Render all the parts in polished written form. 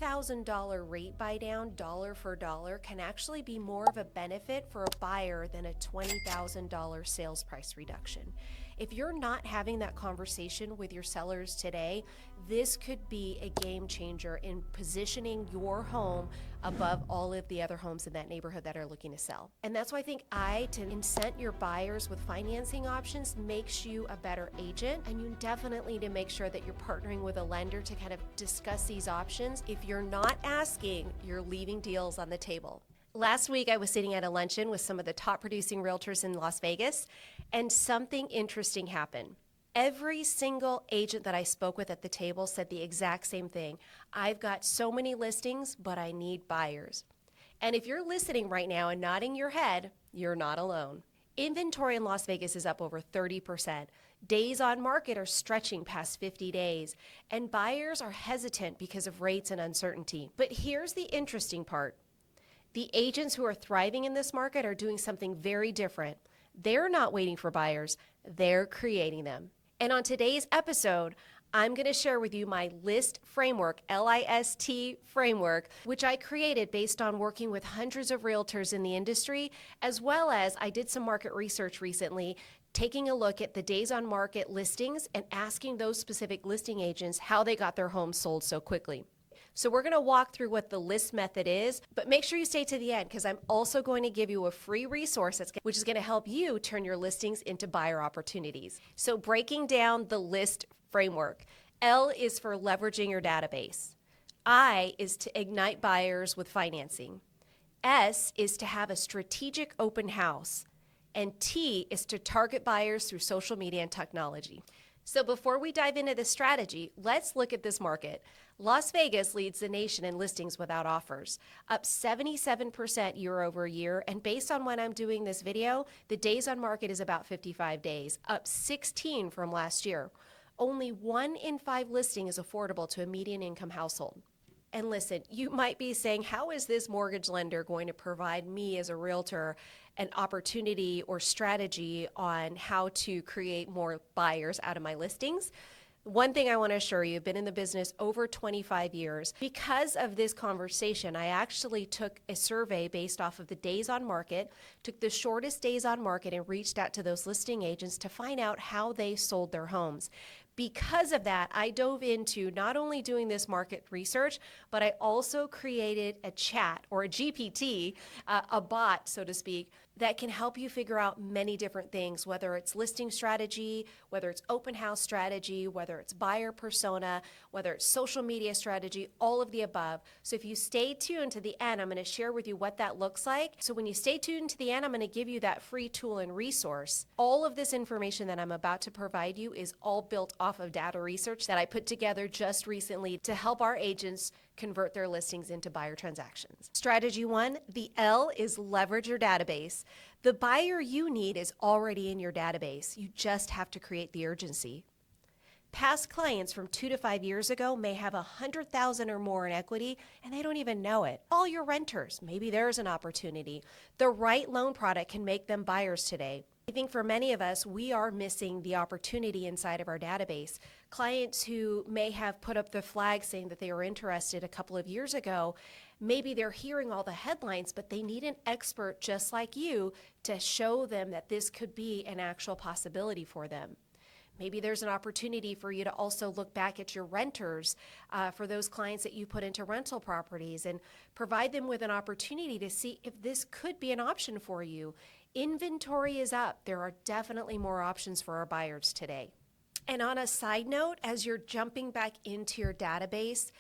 $10,000 rate buy down dollar for dollar can actually be more of a benefit for a buyer than a $20,000 sales price reduction. If you're not having that conversation with your sellers today, this could be a game changer in positioning your home above all of the other homes in that neighborhood that are looking to sell. And that's why I think to incent your buyers with financing options makes you a better agent. And you definitely need to make sure that you're partnering with a lender to kind of discuss these options. If you're not asking, you're leaving deals on the table. Last week, I was sitting at a luncheon with some of the top producing realtors in Las Vegas, and something interesting happened. Every single agent that I spoke with at the table said the exact same thing. I've got so many listings, but I need buyers. And if you're listening right now and nodding your head, you're not alone. Inventory in Las Vegas is up over 30%. Days on market are stretching past 50 days, and buyers are hesitant because of rates and uncertainty. But here's the interesting part. The agents who are thriving in this market are doing something very different. They're not waiting for buyers, they're creating them. And on today's episode, I'm going to share with you my list framework, LIST framework, which I created based on working with hundreds of realtors in the industry, as well as I did some market research recently, taking a look at the days on market listings and asking those specific listing agents how they got their homes sold so quickly. So we're going to walk through what the list method is, but make sure you stay to the end because I'm also going to give you a free resource which is going to help you turn your listings into buyer opportunities. So breaking down the list framework, L is for leveraging your database. I is to ignite buyers with financing. S is to have a strategic open house. And T is to target buyers through social media and technology. So before we dive into the strategy, let's look at this market. Las Vegas leads the nation in listings without offers, up 77% year over year. And based on when I'm doing this video, the days on market is about 55 days, up 16 from last year. Only 1 in 5 listing is affordable to a median income household. And listen, you might be saying, how is this mortgage lender going to provide me as a realtor an opportunity or strategy on how to create more buyers out of my listings? One thing I want to assure you, I've been in the business over 25 years. Because of this conversation, I actually took a survey based off of the days on market, took the shortest days on market and reached out to those listing agents to find out how they sold their homes. Because of that, I dove into not only doing this market research, but I also created a chat or a GPT, a bot, so to speak, that can help you figure out many different things, whether it's listing strategy, whether it's open house strategy, whether it's buyer persona, whether it's social media strategy, all of the above. So if you stay tuned to the end, I'm going to share with you what that looks like. So when you stay tuned to the end, I'm going to give you that free tool and resource. All of this information that I'm about to provide you is all built off of data research that I put together just recently to help our agents convert their listings into buyer transactions. Strategy 1, the L is leverage your database. The buyer you need is already in your database. You just have to create the urgency. Past clients from 2 to 5 years ago may have $100,000 or more in equity and they don't even know it. All your renters, maybe there's an opportunity. The right loan product can make them buyers today. I think for many of us, we are missing the opportunity inside of our database. Clients who may have put up the flag saying that they were interested a couple of years ago, maybe they're hearing all the headlines, but they need an expert just like you to show them that this could be an actual possibility for them. Maybe there's an opportunity for you to also look back at your renters for those clients that you put into rental properties and provide them with an opportunity to see if this could be an option for you. Inventory is up. There are definitely more options for our buyers today. And on a side note, as you're jumping back into your database,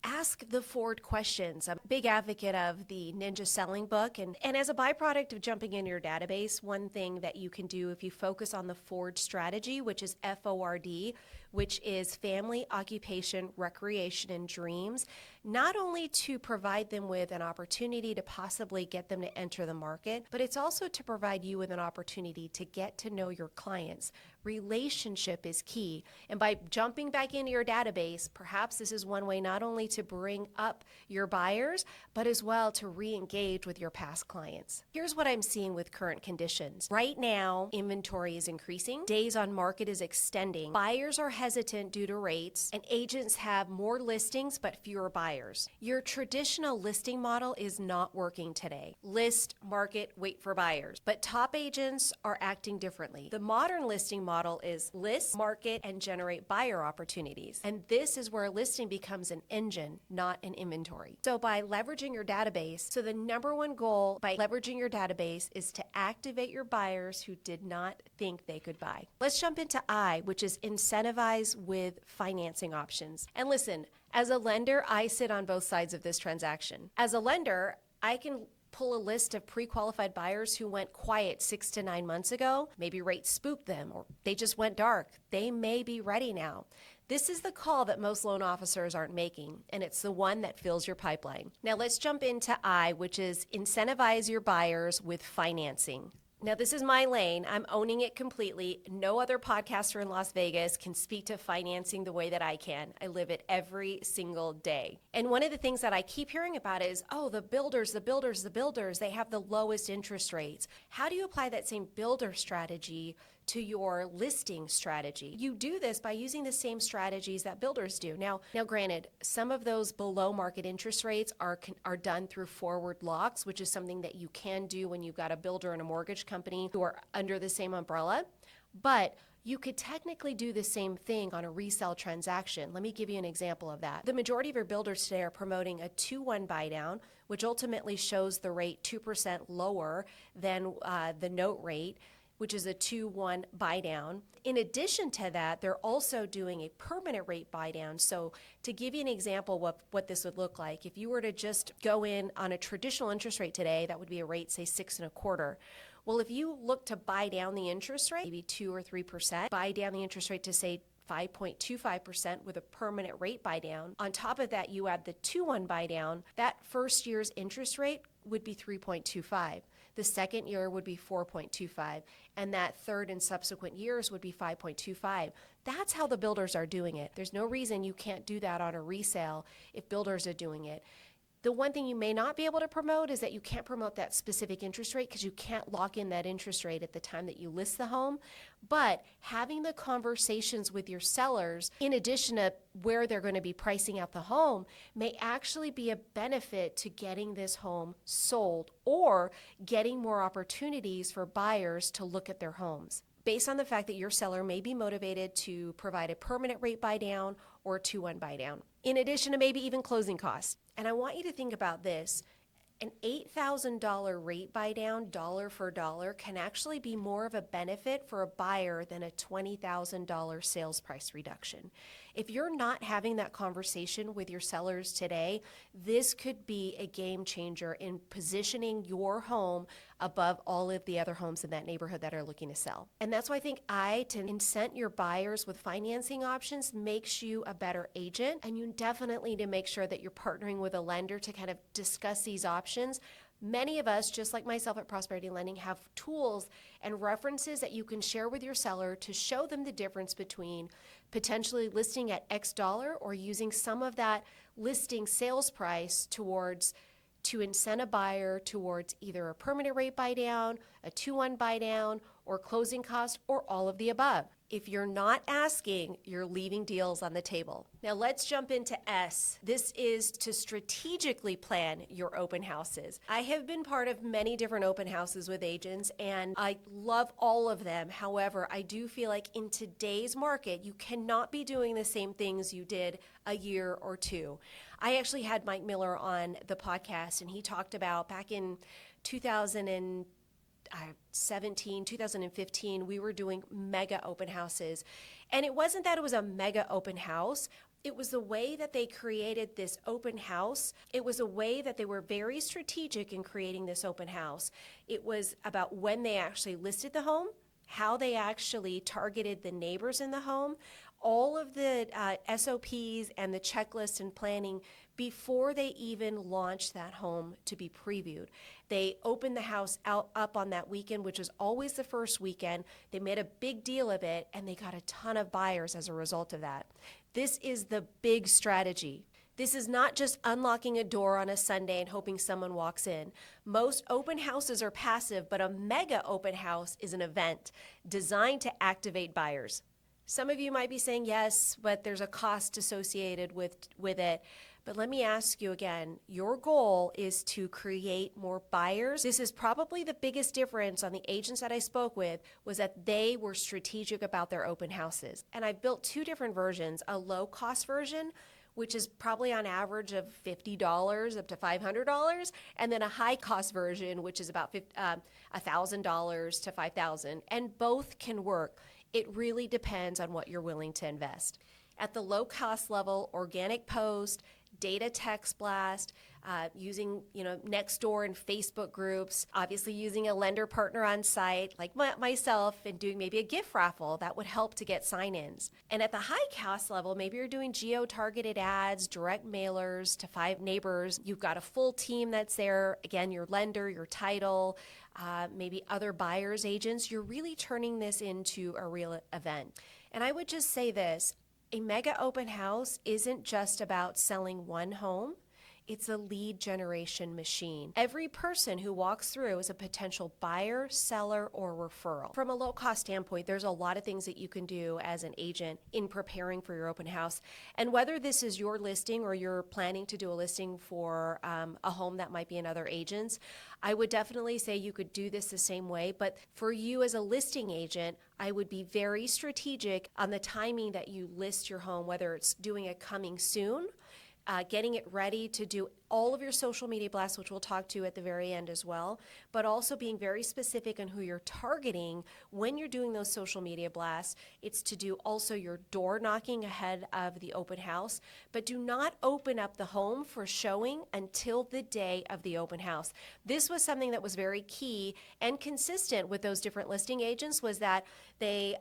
ask the forward questions. I'm a big advocate of the Ninja Selling Book. And as a byproduct of jumping into your database, one thing that you can do if you focus on the FORD strategy, which is FORD, which is family, occupation, recreation, and dreams, not only to provide them with an opportunity to possibly get them to enter the market, but it's also to provide you with an opportunity to get to know your clients, Relationship is key. And by jumping back into your database, perhaps this is one way not only to bring up your buyers, but as well to re-engage with your past clients. Here's what I'm seeing with current conditions. Right now, inventory is increasing, days on market is extending, buyers are hesitant due to rates, and agents have more listings but fewer buyers. Your traditional listing model is not working today. List, market, wait for buyers. But top agents are acting differently. The modern listing model is list, market, and generate buyer opportunities. And this is where a listing becomes an engine, not an inventory. So by leveraging your database, so the number one goal by leveraging your database is to activate your buyers who did not think they could buy. Let's jump into I, which is Incentivize with financing options. And listen, as a lender, I sit on both sides of this transaction. As a lender, I can pull a list of pre-qualified buyers who went quiet 6 to 9 months ago. Maybe rates spooked them or they just went dark. They may be ready now. This is the call that most loan officers aren't making, and it's the one that fills your pipeline. Now let's jump into I, which is Incentivize your buyers with financing. Now, this is my lane. I'm owning it completely. No other podcaster in Las Vegas can speak to financing the way that I can. I live it every single day. And one of the things that I keep hearing about is, oh, the builders, they have the lowest interest rates. How do you apply that same builder strategy to your listing strategy? You do this by using the same strategies that builders do. Now granted, some of those below market interest rates are done through forward locks, which is something that you can do when you've got a builder and a mortgage company who are under the same umbrella. But you could technically do the same thing on a resale transaction. Let me give you an example of that. The majority of your builders today are promoting a 2-1 buy down, which ultimately shows the rate 2% lower than the note rate, which is a 2-1 buy down. In addition to that, they're also doing a permanent rate buy down. So to give you an example of what this would look like, if you were to just go in on a traditional interest rate today, that would be a rate, say 6.25. Well, if you look to buy down the interest rate, maybe 2 or 3%, buy down the interest rate to say 5.25% with a permanent rate buy down. On top of that, you add the 2-1 buy down. That first year's interest rate would be 3.25. The second year would be 4.25, and that third and subsequent years would be 5.25. That's how the builders are doing it. There's no reason you can't do that on a resale if builders are doing it. The one thing you may not be able to promote is that you can't promote that specific interest rate because you can't lock in that interest rate at the time that you list the home. But having the conversations with your sellers, in addition to where they're going to be pricing out the home, may actually be a benefit to getting this home sold or getting more opportunities for buyers to look at their homes, based on the fact that your seller may be motivated to provide a permanent rate buy down or a 2-1 buy down, in addition to maybe even closing costs. And I want you to think about this. An $8,000 rate buy down, dollar for dollar, can actually be more of a benefit for a buyer than a $20,000 sales price reduction. If you're not having that conversation with your sellers today, this could be a game changer in positioning your home above all of the other homes in that neighborhood that are looking to sell. And that's why I think to incent your buyers with financing options makes you a better agent. And you definitely need to make sure that you're partnering with a lender to kind of discuss these options. Many of us, just like myself at Prosperity Lending, have tools and references that you can share with your seller to show them the difference between potentially listing at X dollar or using some of that listing sales price to incent a buyer towards either a permanent rate buy down, a 2-1 buy down, or closing costs, or all of the above. If you're not asking, you're leaving deals on the table. Now let's jump into S. This is to strategically plan your open houses. I have been part of many different open houses with agents, and I love all of them. However, I do feel like in today's market, you cannot be doing the same things you did a year or two. I actually had Mike Miller on the podcast, and he talked about back in 2015, we were doing mega open houses. And it wasn't that it was a mega open house. It was the way that they created this open house. It was a way that they were very strategic in creating this open house. It was about when they actually listed the home, how they actually targeted the neighbors in the home, all of the SOPs and the checklist and planning before they even launch that home to be previewed. They opened the house up on that weekend, which is always the first weekend. They made a big deal of it, and they got a ton of buyers as a result of that. This is the big strategy. This is not just unlocking a door on a Sunday and hoping someone walks in. Most open houses are passive, but a mega open house is an event designed to activate buyers. Some of you might be saying yes, but there's a cost associated with it. But let me ask you again, your goal is to create more buyers. This is probably the biggest difference on the agents that I spoke with, was that they were strategic about their open houses. And I built two different versions, a low cost version, which is probably on average of $50 up to $500, and then a high cost version, which is about $1,000 to $5,000, and both can work. It really depends on what you're willing to invest. At the low cost level, organic post, data text blast, using Nextdoor and Facebook groups, obviously using a lender partner on site like myself, and doing maybe a gift raffle that would help to get sign-ins. And at the high cost level, maybe you're doing geo-targeted ads, direct mailers to 5 neighbors. You've got a full team that's there. Again, your lender, your title, maybe other buyers agents. You're really turning this into a real event. And I would just say this, a mega open house isn't just about selling one home. It's a lead generation machine. Every person who walks through is a potential buyer, seller, or referral. From a low-cost standpoint, there's a lot of things that you can do as an agent in preparing for your open house. And whether this is your listing or you're planning to do a listing for a home that might be another agent's, I would definitely say you could do this the same way. But for you as a listing agent, I would be very strategic on the timing that you list your home, whether it's doing a coming soon, getting it ready to do all of your social media blasts, which we'll talk to at the very end as well, but also being very specific on who you're targeting when you're doing those social media blasts. It's to do also your door knocking ahead of the open house, but do not open up the home for showing until the day of the open house. This was something that was very key and consistent with those different listing agents, was that they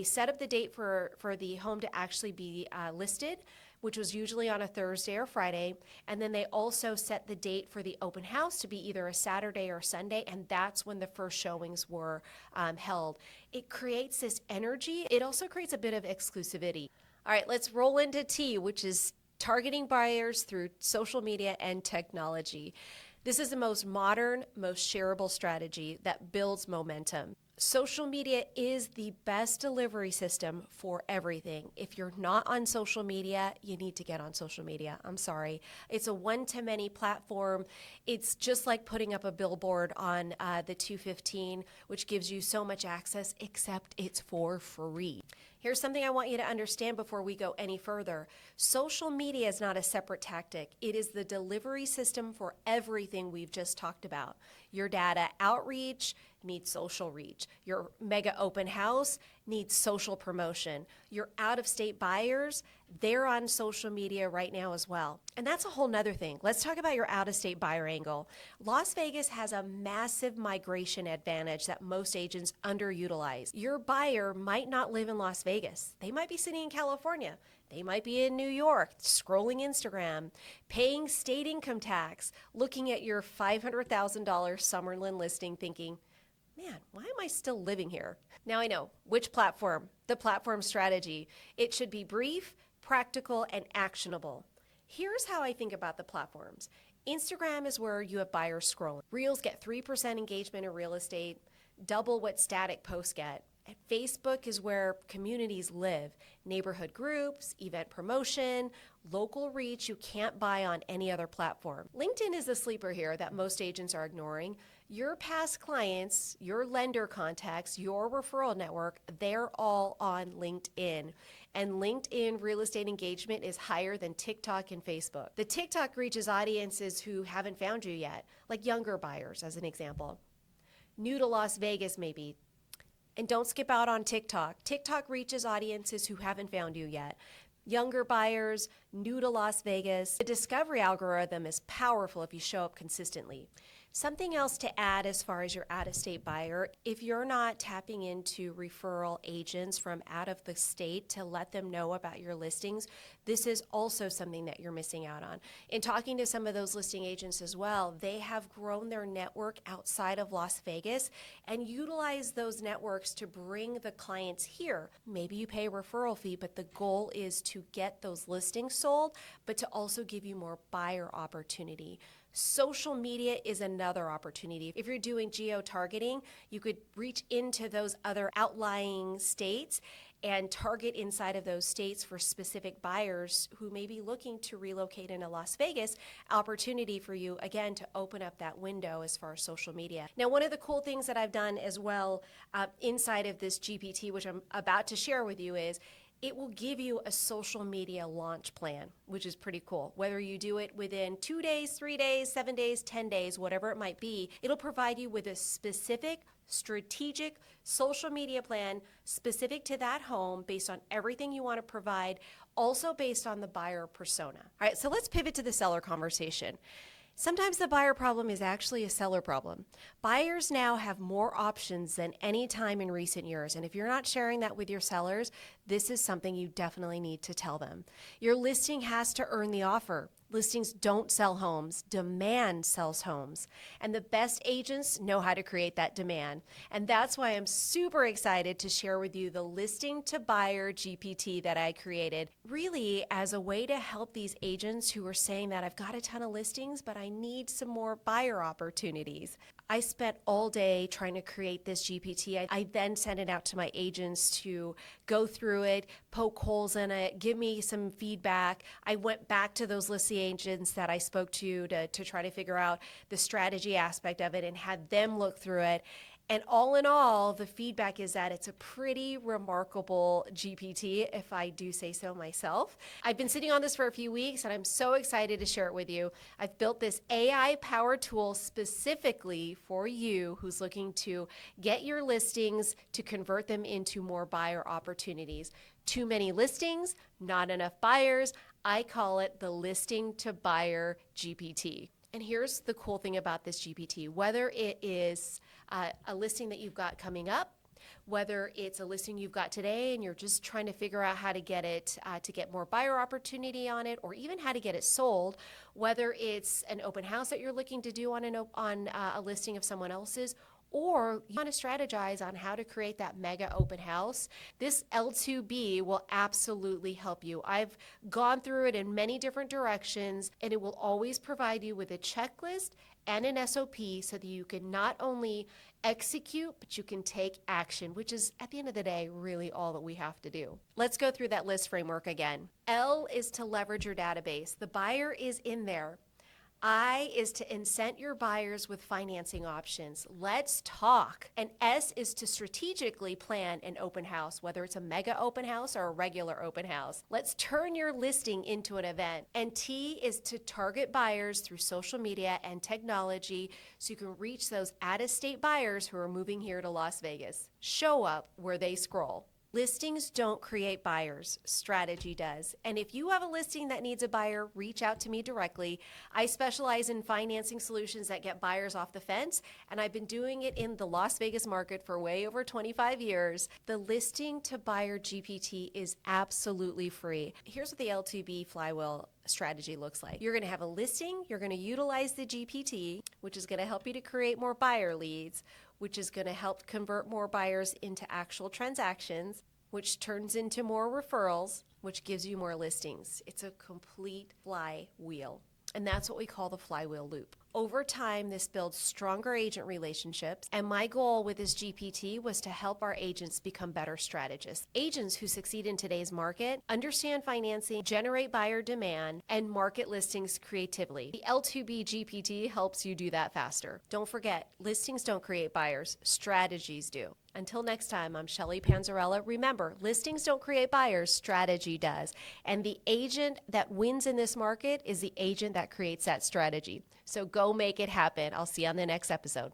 set up the date for the home to actually be listed, which was usually on a Thursday or Friday. And then they also set the date for the open house to be either a Saturday or Sunday, and that's when the first showings were held. It creates this energy. It also creates a bit of exclusivity. All right, let's roll into T, which is targeting buyers through social media and technology. This is the most modern, most shareable strategy that builds momentum. Social media is the best delivery system for everything. If you're not on social media, you need to get on social media. I'm sorry. It's a one-to-many platform. It's just like putting up a billboard on the 215, which gives you so much access, except it's for free. Here's something I want you to understand before we go any further. Social media is not a separate tactic. It is the delivery system for everything we've just talked about. Your data outreach needs social reach. Your mega open house needs social promotion. Your out-of-state buyers, they're on social media right now as well. And that's a whole nother thing. Let's talk about your out-of-state buyer angle. Las Vegas has a massive migration advantage that most agents underutilize. Your buyer might not live in Las Vegas. They might be sitting in California. They might be in New York, scrolling Instagram, paying state income tax, looking at your $500,000 Summerlin listing thinking, man, why am I still living here? Now I know which platform, the platform strategy. It should be brief, practical, and actionable. Here's how I think about the platforms. Instagram is where you have buyers scrolling. Reels get 3% engagement in real estate, double what static posts get. And Facebook is where communities live, neighborhood groups, event promotion, local reach you can't buy on any other platform. LinkedIn is the sleeper here that most agents are ignoring. Your past clients, your lender contacts, your referral network, they're all on LinkedIn. And LinkedIn real estate engagement is higher than TikTok and Facebook. The TikTok reaches audiences who haven't found you yet, like younger buyers as an example. New to Las Vegas maybe. And don't skip out on TikTok. TikTok reaches audiences who haven't found you yet. Younger buyers, new to Las Vegas. The discovery algorithm is powerful if you show up consistently. Something else to add as far as your out-of-state buyer, if you're not tapping into referral agents from out of the state to let them know about your listings, this is also something that you're missing out on. In talking to some of those listing agents as well, they have grown their network outside of Las Vegas and utilize those networks to bring the clients here. Maybe you pay a referral fee, but the goal is to get those listings sold, but to also give you more buyer opportunity. Social media is another opportunity. If you're doing geo-targeting, you could reach into those other outlying states and target inside of those states for specific buyers who may be looking to relocate into Las Vegas. Opportunity for you, again, to open up that window as far as social media. Now, one of the cool things that I've done as well inside of this GPT, which I'm about to share with you, is it will give you a social media launch plan, which is pretty cool. Whether you do it within 2 days, 3 days, 7 days, 10 days, whatever it might be, it'll provide you with a specific, strategic social media plan specific to that home based on everything you want to provide, also based on the buyer persona. All right, so let's pivot to the seller conversation. Sometimes the buyer problem is actually a seller problem. Buyers now have more options than any time in recent years, and if you're not sharing that with your sellers, this is something you definitely need to tell them. Your listing has to earn the offer. Listings don't sell homes. Demand sells homes. And the best agents know how to create that demand. And that's why I'm super excited to share with you the Listing to Buyer GPT that I created, really as a way to help these agents who are saying that I've got a ton of listings, but I need some more buyer opportunities. I spent all day trying to create this GPT. I then sent it out to my agents to go through it, poke holes in it, give me some feedback. I went back to those listing agents that I spoke to try to figure out the strategy aspect of it and had them look through it. And all in all, the feedback is that it's a pretty remarkable GPT, if I do say so myself. I've been sitting on this for a few weeks, and I'm so excited to share it with you. I've built this AI-powered tool specifically for you who's looking to get your listings to convert them into more buyer opportunities. Too many listings, not enough buyers. I call it the Listing to Buyer GPT. And here's the cool thing about this GPT. Whether it is a listing that you've got coming up, whether it's a listing you've got today and you're just trying to figure out how to get it to get more buyer opportunity on it, or even how to get it sold, whether it's an open house that you're looking to do on a listing of someone else's, or you want to strategize on how to create that mega open house, this L2B will absolutely help you. I've gone through it in many different directions, and it will always provide you with a checklist and an SOP so that you can not only execute, but you can take action, which is, at the end of the day, really all that we have to do. Let's go through that list framework again. L is to leverage your database. The buyer is in there. I is to incent your buyers with financing options. Let's talk. And S is to strategically plan an open house, whether it's a mega open house or a regular open house. Let's turn your listing into an event. And T is to target buyers through social media and technology so you can reach those out-of-state buyers who are moving here to Las Vegas. Show up where they scroll. Listings don't create buyers, strategy does. And if you have a listing that needs a buyer, reach out to me directly. I specialize in financing solutions that get buyers off the fence, and I've been doing it in the Las Vegas market for way over 25 years. The Listing to Buyer GPT is absolutely free. Here's what the L2B flywheel strategy looks like. You're going to have a listing, you're going to utilize the GPT, which is going to help you to create more buyer leads, which is going to help convert more buyers into actual transactions, which turns into more referrals, which gives you more listings. It's a complete flywheel. And that's what we call the flywheel loop. Over time, this builds stronger agent relationships. And my goal with this GPT was to help our agents become better strategists. Agents who succeed in today's market understand financing, generate buyer demand, and market listings creatively. The L2B GPT helps you do that faster. Don't forget, listings don't create buyers, strategies do. Until next time, I'm Shelly Panzarella. Remember, listings don't create buyers, strategy does. And the agent that wins in this market is the agent that creates that strategy. So go make it happen. I'll see you on the next episode.